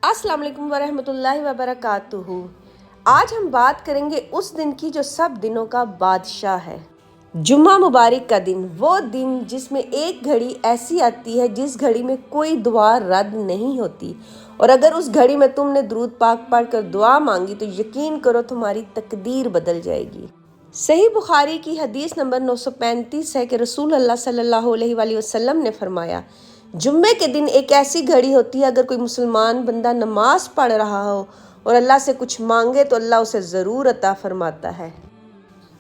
अस्सलाम वालेकुम वरहमतुल्लाहि वबरकातुहू। आज हम बात करेंगे उस दिन की जो सब दिनों का बादशाह है, जुम्मा मुबारक का दिन। वो दिन जिसमें एक घड़ी ऐसी आती है जिस घड़ी में कोई दुआ रद्द नहीं होती, और अगर उस घड़ी में तुमने दुरूद पाक पढ़ कर दुआ मांगी तो यकीन करो तुम्हारी तकदीर बदल जाएगी। सही बुखारी की हदीस नंबर 935 है कि रसूल अल्लाह सल्लल्लाहु अलैहि वसल्लम ने फरमाया, जुम्मे के दिन एक ऐसी घड़ी होती है, अगर कोई मुसलमान बंदा नमाज पढ़ रहा हो और अल्लाह से कुछ मांगे तो अल्लाह उसे ज़रूर अता फरमाता है।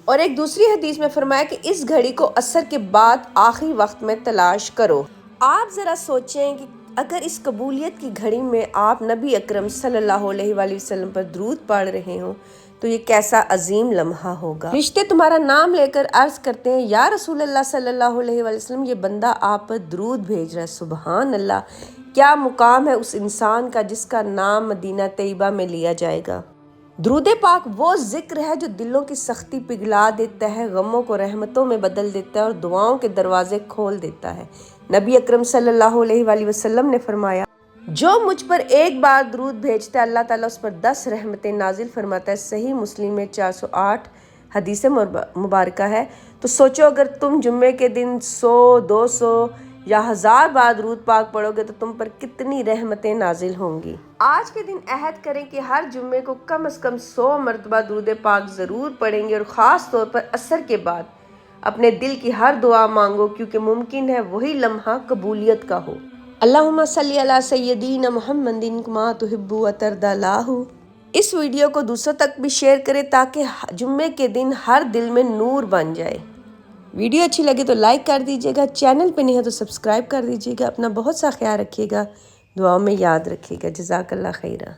और एक दूसरी हदीस में फरमाया कि इस घड़ी को असर के बाद आखिरी वक्त में तलाश करो। आप ज़रा सोचें कि अगर इस कबूलियत की घड़ी में आप नबी अकरम सल्लल्लाहु अलैहि वसल्लम पर दुरूद पढ़ रहे हो तो ये कैसा अजीम लम्हा होगा। रिश्ते तुम्हारा नाम लेकर अर्ज करते हैं, या रसूल अल्लाह सल्लल्लाहु अलैहि वसल्लम, ये बंदा आप पर दुरूद भेज रहा है। सुबहान अल्लाह, क्या मुकाम है उस इंसान का जिसका नाम मदीना तैयबा में लिया जाएगा। दुरूद पाक वो जिक्र है जो दिलों की सख्ती पिघला देता है, गमों को रहमतों में बदल देता है और दुआओं के दरवाजे खोल देता है। नबी अकरम सल्लल्लाहु अलैहि वसल्लम ने फरमाया, जो मुझ पर एक बार दुरूद भेजता है अल्लाह ताला उस पर 10 रहमतें नाजिल फरमाता है। सही मुस्लिम में 408 हदीस मुबारका है। तो सोचो, अगर तुम जुम्मे के दिन 100, 200 या 1000 बार दुरूद पाक पढ़ोगे तो तुम पर कितनी रहमतें नाजिल होंगी। आज के दिन अहद करें कि हर जुम्मे को कम से कम 100 मरतबा दुरूद पाक ज़रूर पढ़ेंगे, और ख़ास तौर पर असर के बाद अपने दिल की हर दुआ मांगो, क्योंकि मुमकिन है वही लम्हा कबूलियत का हो। अल्लाहुम्मा सल्ली अला सय्यदीना मुहम्मदिन कमा तुहिब्बु व तर्दालाहु। इस वीडियो को दूसरों तक भी शेयर करें ताकि जुम्मे के दिन हर दिल में नूर बन जाए। वीडियो अच्छी लगे तो लाइक कर दीजिएगा, चैनल पे नहीं है तो सब्सक्राइब कर दीजिएगा। अपना बहुत सा ख्याल रखिएगा, दुआओं में याद रखिएगा। जज़ाकल्लाह खैरा।